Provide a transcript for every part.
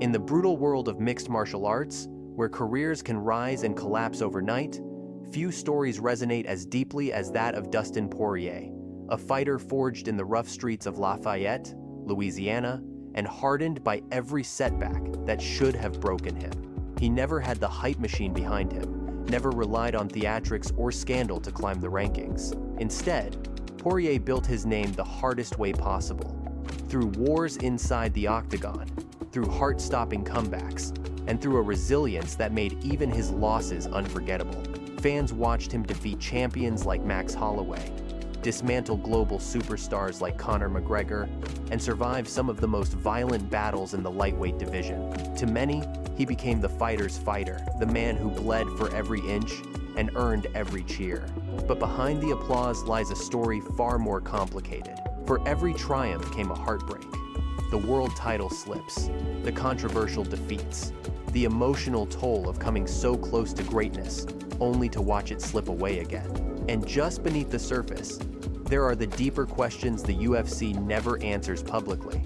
In the brutal world of mixed martial arts, where careers can rise and collapse overnight, few stories resonate as deeply as that of Dustin Poirier, a fighter forged in the rough streets of Lafayette, Louisiana, and hardened by every setback that should have broken him. He never had the hype machine behind him, never relied on theatrics or scandal to climb the rankings. Instead, Poirier built his name the hardest way possible, through wars inside the octagon, through heart-stopping comebacks, and through a resilience that made even his losses unforgettable. Fans watched him defeat champions like Max Holloway, dismantle global superstars like Conor McGregor, and survive some of the most violent battles in the lightweight division. To many, he became the fighter's fighter, the man who bled for every inch and earned every cheer. But behind the applause lies a story far more complicated. For every triumph came a heartbreak. The world title slips, the controversial defeats, the emotional toll of coming so close to greatness, only to watch it slip away again. And just beneath the surface, there are the deeper questions the UFC never answers publicly.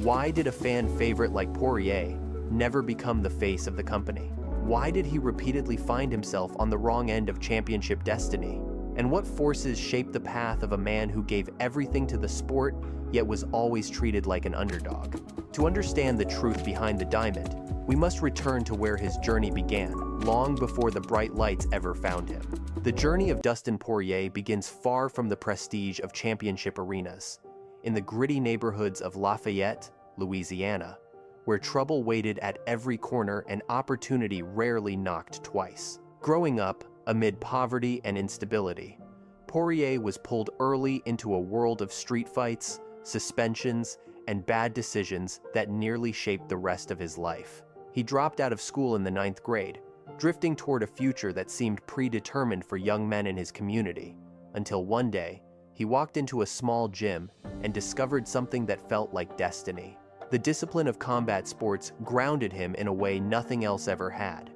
Why did a fan favorite like Poirier never become the face of the company? Why did he repeatedly find himself on the wrong end of championship destiny? And what forces shaped the path of a man who gave everything to the sport, yet was always treated like an underdog? To understand the truth behind the diamond, we must return to where his journey began, long before the bright lights ever found him. The journey of Dustin Poirier begins far from the prestige of championship arenas, in the gritty neighborhoods of Lafayette, Louisiana, where trouble waited at every corner and opportunity rarely knocked twice. Growing up amid poverty and instability, Poirier was pulled early into a world of street fights, suspensions, and bad decisions that nearly shaped the rest of his life. He dropped out of school in the 9th grade, drifting toward a future that seemed predetermined for young men in his community, until one day, he walked into a small gym and discovered something that felt like destiny. The discipline of combat sports grounded him in a way nothing else ever had.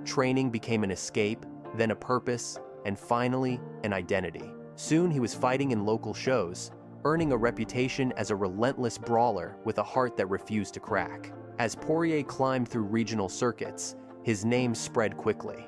Training became an escape, then a purpose, and finally, an identity. Soon he was fighting in local shows, earning a reputation as a relentless brawler with a heart that refused to crack. As Poirier climbed through regional circuits, his name spread quickly.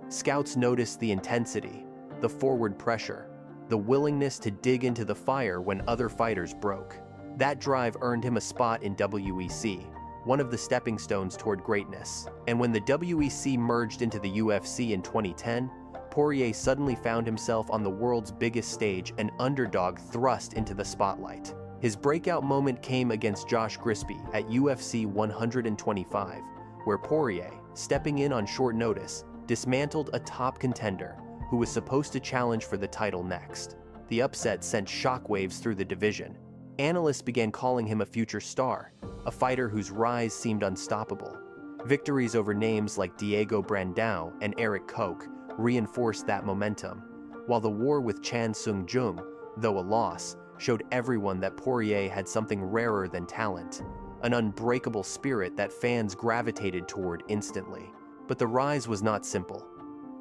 Scouts noticed the intensity, the forward pressure, the willingness to dig into the fire when other fighters broke. That drive earned him a spot in WEC, one of the stepping stones toward greatness. And when the WEC merged into the UFC in 2010, Poirier suddenly found himself on the world's biggest stage, an underdog thrust into the spotlight. His breakout moment came against Josh Grisby at UFC 125, where Poirier, stepping in on short notice, dismantled a top contender who was supposed to challenge for the title next. The upset sent shockwaves through the division. Analysts began calling him a future star, a fighter whose rise seemed unstoppable. Victories over names like Diego Brandão and Eric Koch reinforced that momentum, while the war with Chan Sung Jung, though a loss, showed everyone that Poirier had something rarer than talent, an unbreakable spirit that fans gravitated toward instantly. But the rise was not simple.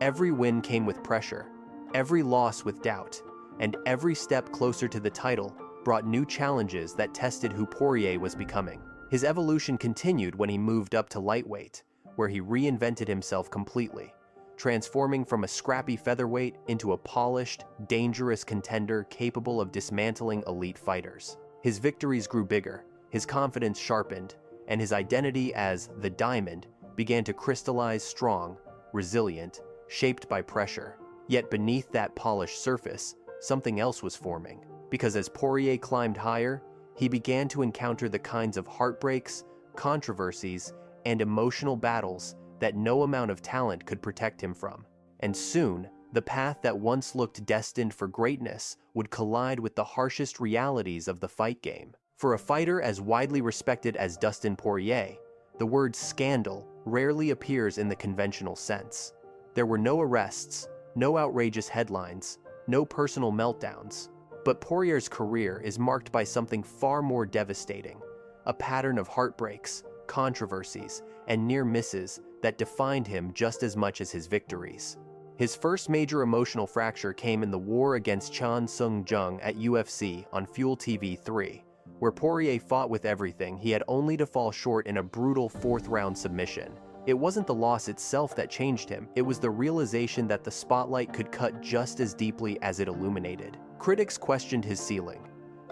Every win came with pressure, every loss with doubt, and every step closer to the title brought new challenges that tested who Poirier was becoming. His evolution continued when he moved up to lightweight, where he reinvented himself completely, transforming from a scrappy featherweight into a polished, dangerous contender capable of dismantling elite fighters. His victories grew bigger, his confidence sharpened, and his identity as the Diamond began to crystallize strong, resilient, shaped by pressure. Yet beneath that polished surface, something else was forming. Because as Poirier climbed higher, he began to encounter the kinds of heartbreaks, controversies, and emotional battles that no amount of talent could protect him from. And soon, the path that once looked destined for greatness would collide with the harshest realities of the fight game. For a fighter as widely respected as Dustin Poirier, the word scandal rarely appears in the conventional sense. There were no arrests, no outrageous headlines, no personal meltdowns. But Poirier's career is marked by something far more devastating, a pattern of heartbreaks, controversies, and near misses that defined him just as much as his victories. His first major emotional fracture came in the war against Chan Sung Jung at UFC on Fuel TV 3, Where Poirier fought with everything, he had only to fall short in a brutal fourth-round submission. It wasn't the loss itself that changed him, it was the realization that the spotlight could cut just as deeply as it illuminated. Critics questioned his ceiling.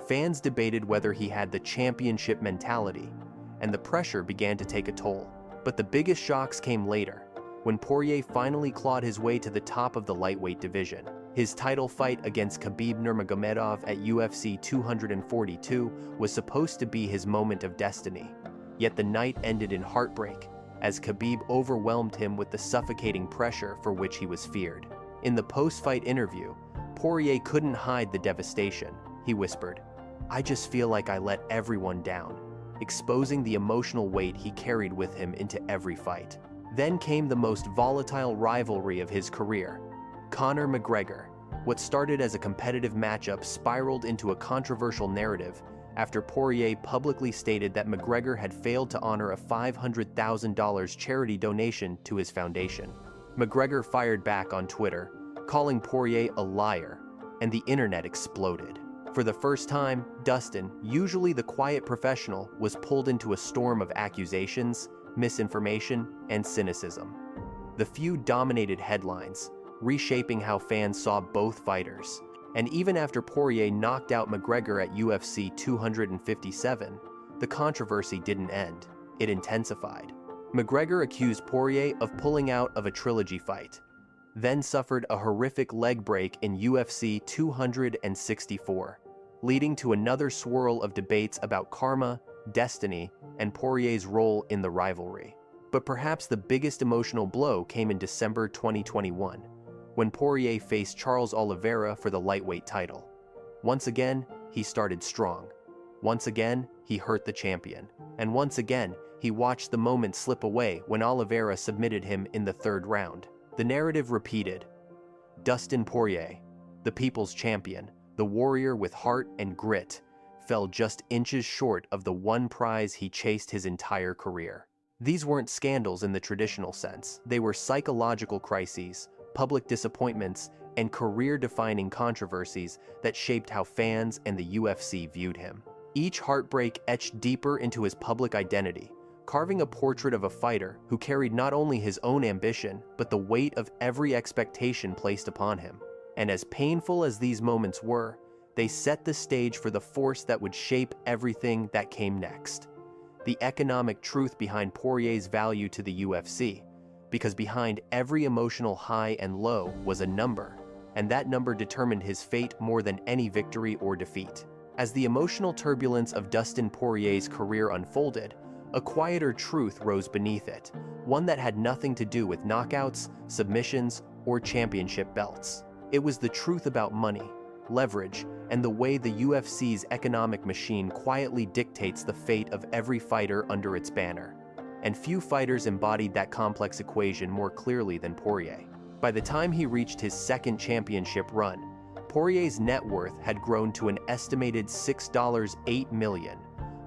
Fans debated whether he had the championship mentality, and the pressure began to take a toll. But the biggest shocks came later, when Poirier finally clawed his way to the top of the lightweight division. His title fight against Khabib Nurmagomedov at UFC 242 was supposed to be his moment of destiny. Yet the night ended in heartbreak, as Khabib overwhelmed him with the suffocating pressure for which he was feared. In the post-fight interview, Poirier couldn't hide the devastation. He whispered, "I just feel like I let everyone down," exposing the emotional weight he carried with him into every fight. Then came the most volatile rivalry of his career, Conor McGregor. What started as a competitive matchup spiraled into a controversial narrative after Poirier publicly stated that McGregor had failed to honor a $500,000 charity donation to his foundation. McGregor fired back on Twitter, calling Poirier a liar, and the internet exploded. For the first time, Dustin, usually the quiet professional, was pulled into a storm of accusations, misinformation, and cynicism. The feud dominated headlines, reshaping how fans saw both fighters. And even after Poirier knocked out McGregor at UFC 257, the controversy didn't end. It intensified. McGregor accused Poirier of pulling out of a trilogy fight, then suffered a horrific leg break in UFC 264, leading to another swirl of debates about karma, destiny, and Poirier's role in the rivalry. But perhaps the biggest emotional blow came in December 2021, when Poirier faced Charles Oliveira for the lightweight title. Once again, he started strong. Once again, he hurt the champion. And once again, he watched the moment slip away when Oliveira submitted him in the third round. The narrative repeated. Dustin Poirier, the people's champion, the warrior with heart and grit, fell just inches short of the one prize he chased his entire career. These weren't scandals in the traditional sense. They were psychological crises, public disappointments, and career-defining controversies that shaped how fans and the UFC viewed him. Each heartbreak etched deeper into his public identity, carving a portrait of a fighter who carried not only his own ambition, but the weight of every expectation placed upon him. And as painful as these moments were, they set the stage for the force that would shape everything that came next. The economic truth behind Poirier's value to the UFC, because behind every emotional high and low was a number, and that number determined his fate more than any victory or defeat. As the emotional turbulence of Dustin Poirier's career unfolded, a quieter truth rose beneath it, one that had nothing to do with knockouts, submissions, or championship belts. It was the truth about money, leverage, and the way the UFC's economic machine quietly dictates the fate of every fighter under its banner. And few fighters embodied that complex equation more clearly than Poirier. By the time he reached his second championship run, Poirier's net worth had grown to an estimated $6.8 million,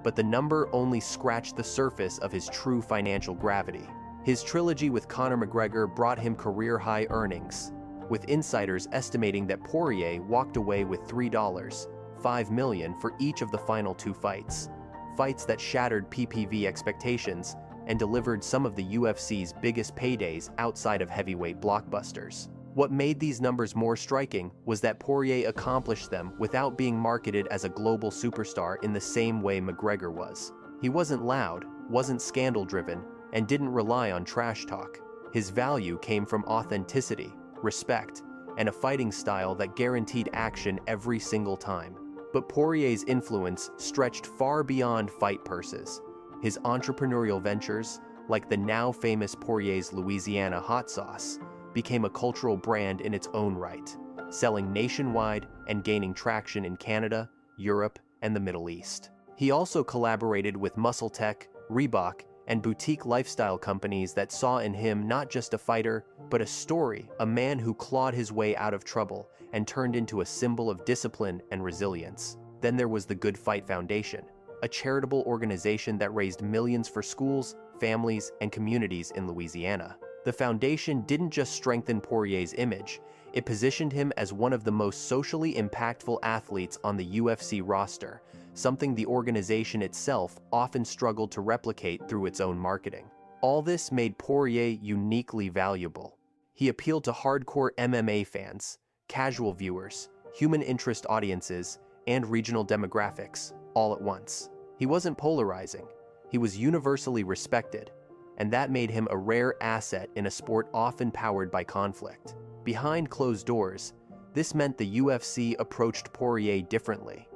but the number only scratched the surface of his true financial gravity. His trilogy with Conor McGregor brought him career-high earnings, with insiders estimating that Poirier walked away with $3.5 million for each of the final two fights that shattered PPV expectations and delivered some of the UFC's biggest paydays outside of heavyweight blockbusters. What made these numbers more striking was that Poirier accomplished them without being marketed as a global superstar in the same way McGregor was. He wasn't loud, wasn't scandal-driven, and didn't rely on trash talk. His value came from authenticity, respect, and a fighting style that guaranteed action every single time. But Poirier's influence stretched far beyond fight purses. His entrepreneurial ventures, like the now famous Poirier's Louisiana hot sauce, became a cultural brand in its own right, selling nationwide and gaining traction in Canada, Europe, and the Middle East. He also collaborated with Muscle Tech, Reebok, and boutique lifestyle companies that saw in him not just a fighter, but a story, a man who clawed his way out of trouble and turned into a symbol of discipline and resilience. Then there was the Good Fight Foundation, a charitable organization that raised millions for schools, families, and communities in Louisiana. The foundation didn't just strengthen Poirier's image, it positioned him as one of the most socially impactful athletes on the UFC roster, something the organization itself often struggled to replicate through its own marketing. All this made Poirier uniquely valuable. He appealed to hardcore MMA fans, casual viewers, human interest audiences, and regional demographics, all at once. He wasn't polarizing. He was universally respected, and that made him a rare asset in a sport often powered by conflict. Behind closed doors, this meant the UFC approached Poirier differently.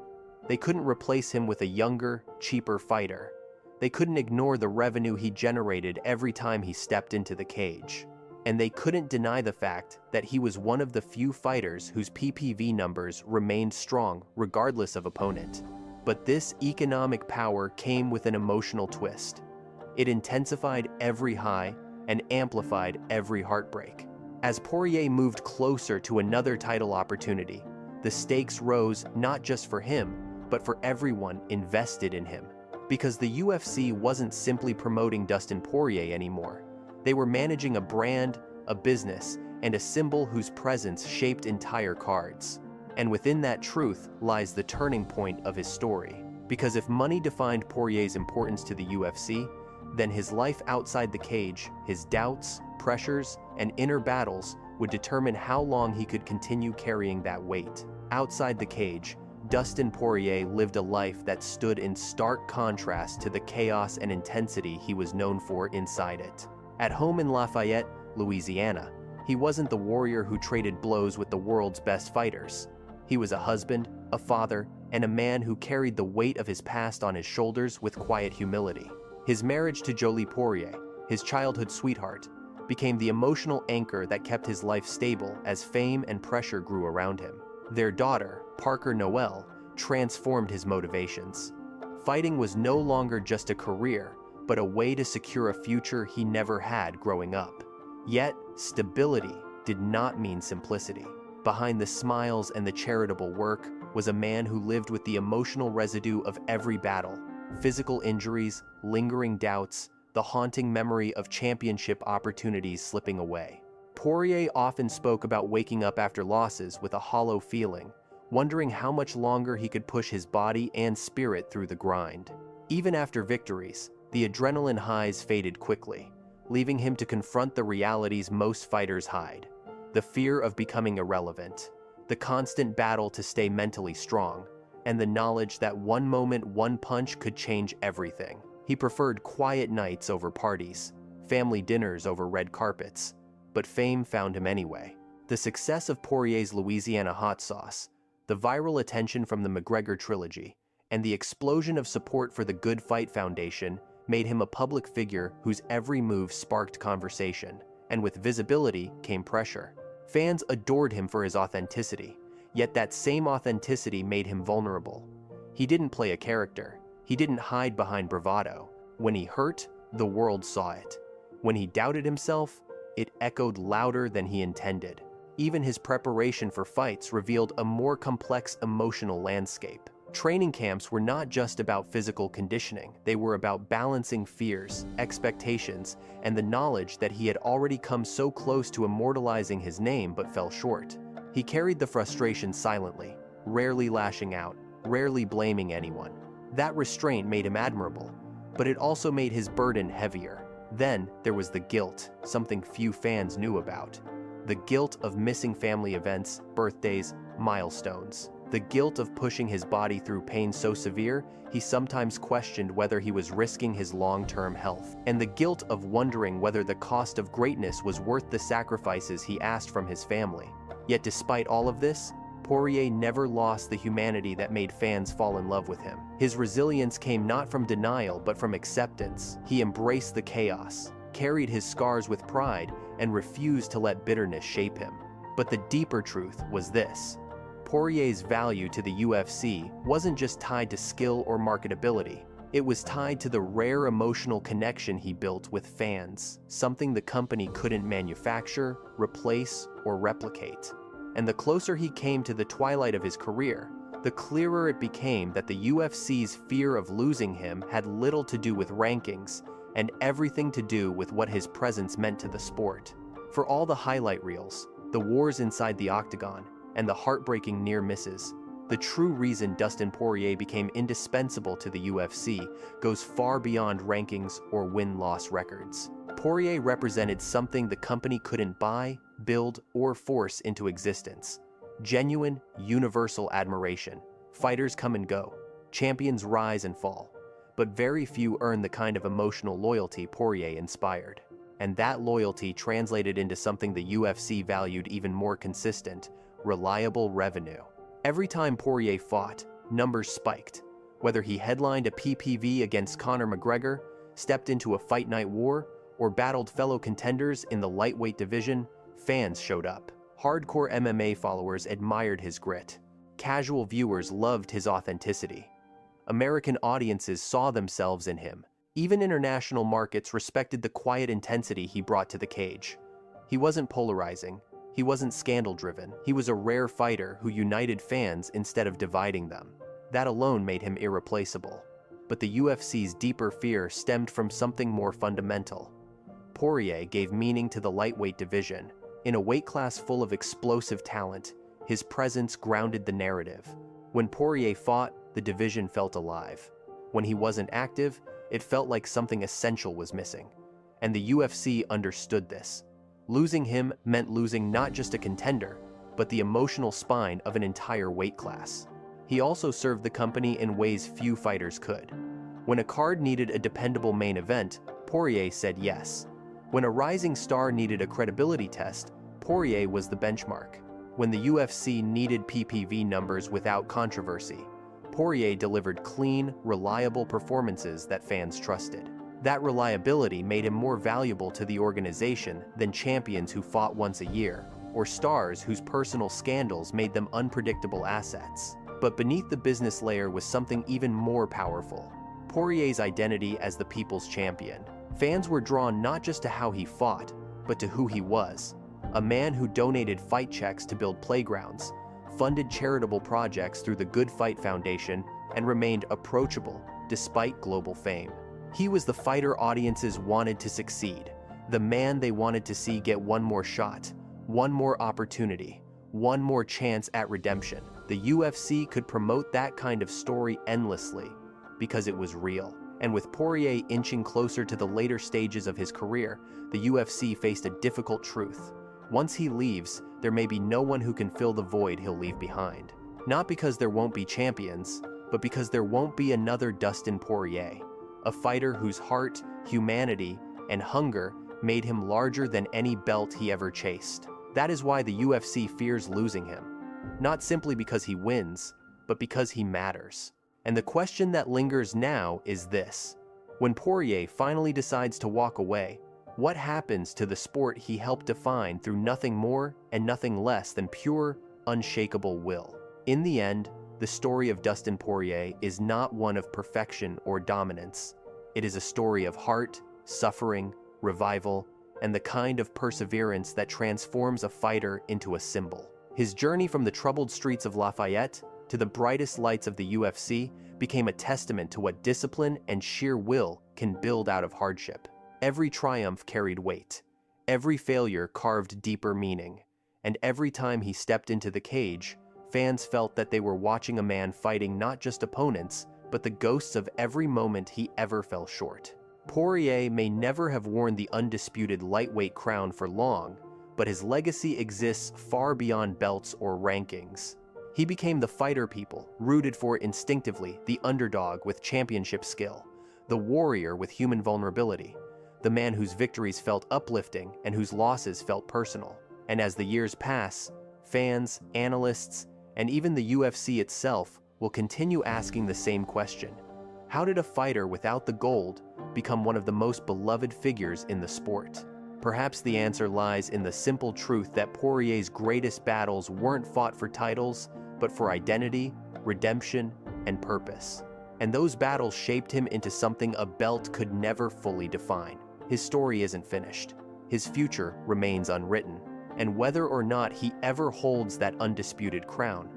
They couldn't replace him with a younger, cheaper fighter. They couldn't ignore the revenue he generated every time he stepped into the cage. And they couldn't deny the fact that he was one of the few fighters whose PPV numbers remained strong regardless of opponent. But this economic power came with an emotional twist. It intensified every high and amplified every heartbreak. As Poirier moved closer to another title opportunity, the stakes rose not just for him, but for everyone invested in him. Because the UFC wasn't simply promoting Dustin Poirier anymore. They were managing a brand, a business, and a symbol whose presence shaped entire cards. And within that truth lies the turning point of his story. Because if money defined Poirier's importance to the UFC, then his life outside the cage, his doubts, pressures, and inner battles would determine how long he could continue carrying that weight. Outside the cage, Dustin Poirier lived a life that stood in stark contrast to the chaos and intensity he was known for inside it. At home in Lafayette, Louisiana, he wasn't the warrior who traded blows with the world's best fighters. He was a husband, a father, and a man who carried the weight of his past on his shoulders with quiet humility. His marriage to Jolie Poirier, his childhood sweetheart, became the emotional anchor that kept his life stable as fame and pressure grew around him. Their daughter, Parker Noel, transformed his motivations. Fighting was no longer just a career, but a way to secure a future he never had growing up. Yet, stability did not mean simplicity. Behind the smiles and the charitable work was a man who lived with the emotional residue of every battle, physical injuries, lingering doubts, the haunting memory of championship opportunities slipping away. Poirier often spoke about waking up after losses with a hollow feeling, wondering how much longer he could push his body and spirit through the grind. Even after victories, the adrenaline highs faded quickly, leaving him to confront the realities most fighters hide: the fear of becoming irrelevant, the constant battle to stay mentally strong, and the knowledge that one moment, one punch could change everything. He preferred quiet nights over parties, family dinners over red carpets, but fame found him anyway. The success of Poirier's Louisiana hot sauce, the viral attention from the McGregor trilogy, and the explosion of support for the Good Fight Foundation made him a public figure whose every move sparked conversation, and with visibility came pressure. Fans adored him for his authenticity, yet that same authenticity made him vulnerable. He didn't play a character. He didn't hide behind bravado. When he hurt, the world saw it. When he doubted himself, it echoed louder than he intended. Even his preparation for fights revealed a more complex emotional landscape. Training camps were not just about physical conditioning. They were about balancing fears, expectations, and the knowledge that he had already come so close to immortalizing his name but fell short. He carried the frustration silently, rarely lashing out, rarely blaming anyone. That restraint made him admirable, but it also made his burden heavier. Then there was the guilt, something few fans knew about. The guilt of missing family events, birthdays, milestones. The guilt of pushing his body through pain so severe, he sometimes questioned whether he was risking his long-term health. And the guilt of wondering whether the cost of greatness was worth the sacrifices he asked from his family. Yet despite all of this, Poirier never lost the humanity that made fans fall in love with him. His resilience came not from denial, but from acceptance. He embraced the chaos, carried his scars with pride, and refused to let bitterness shape him. But the deeper truth was this: Poirier's value to the UFC wasn't just tied to skill or marketability. It was tied to the rare emotional connection he built with fans, something the company couldn't manufacture, replace, or replicate. And the closer he came to the twilight of his career, the clearer it became that the UFC's fear of losing him had little to do with rankings and everything to do with what his presence meant to the sport. For all the highlight reels, the wars inside the octagon, and the heartbreaking near misses, The true reason Dustin Poirier became indispensable to the UFC goes far beyond rankings or win-loss records. Poirier represented something the company couldn't buy, build, or force into existence. Genuine, universal admiration. Fighters come and go. Champions rise and fall. But very few earn the kind of emotional loyalty Poirier inspired. And that loyalty translated into something the UFC valued even more: consistent, reliable revenue. Every time Poirier fought, numbers spiked. Whether he headlined a PPV against Conor McGregor, stepped into a fight night war, or battled fellow contenders in the lightweight division, fans showed up. Hardcore MMA followers admired his grit. Casual viewers loved his authenticity. American audiences saw themselves in him. Even international markets respected the quiet intensity he brought to the cage. He wasn't polarizing. He wasn't scandal-driven. He was a rare fighter who united fans instead of dividing them. That alone made him irreplaceable. But the UFC's deeper fear stemmed from something more fundamental. Poirier gave meaning to the lightweight division. In a weight class full of explosive talent, his presence grounded the narrative. When Poirier fought, the division felt alive. When he wasn't active, it felt like something essential was missing. And the UFC understood this. Losing him meant losing not just a contender, but the emotional spine of an entire weight class. He also served the company in ways few fighters could. When a card needed a dependable main event, Poirier said yes. When a rising star needed a credibility test, Poirier was the benchmark. When the UFC needed PPV numbers without controversy, Poirier delivered clean, reliable performances that fans trusted. That reliability made him more valuable to the organization than champions who fought once a year, or stars whose personal scandals made them unpredictable assets. But beneath the business layer was something even more powerful: Poirier's identity as the people's champion. Fans were drawn not just to how he fought, but to who he was. A man who donated fight checks to build playgrounds, funded charitable projects through the Good Fight Foundation, and remained approachable despite global fame. He was the fighter audiences wanted to succeed, the man they wanted to see get one more shot, one more opportunity, one more chance at redemption. The UFC could promote that kind of story endlessly because it was real. And with Poirier inching closer to the later stages of his career, the UFC faced a difficult truth. Once he leaves, there may be no one who can fill the void he'll leave behind. Not because there won't be champions, but because there won't be another Dustin Poirier. A fighter whose heart, humanity, and hunger made him larger than any belt he ever chased. That is why the UFC fears losing him. Not simply because he wins, but because he matters. And the question that lingers now is this: when Poirier finally decides to walk away, what happens to the sport he helped define through nothing more and nothing less than pure, unshakable will? In the end, the story of Dustin Poirier is not one of perfection or dominance. It is a story of heart, suffering, revival, and the kind of perseverance that transforms a fighter into a symbol. His journey from the troubled streets of Lafayette to the brightest lights of the UFC became a testament to what discipline and sheer will can build out of hardship. Every triumph carried weight, every failure carved deeper meaning, and every time he stepped into the cage, fans felt that they were watching a man fighting not just opponents, but the ghosts of every moment he ever fell short. Poirier may never have worn the undisputed lightweight crown for long, but his legacy exists far beyond belts or rankings. He became the fighter people rooted for instinctively, the underdog with championship skill, the warrior with human vulnerability, the man whose victories felt uplifting and whose losses felt personal. And as the years pass, fans, analysts, and even the UFC itself will continue asking the same question: how did a fighter without the gold become one of the most beloved figures in the sport? Perhaps the answer lies in the simple truth that Poirier's greatest battles weren't fought for titles, but for identity, redemption, and purpose. And those battles shaped him into something a belt could never fully define. His story isn't finished. His future remains unwritten. And whether or not he ever holds that undisputed crown,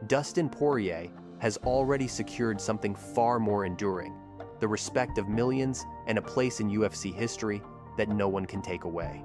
Dustin Poirier has already secured something far more enduring: the respect of millions and a place in UFC history that no one can take away.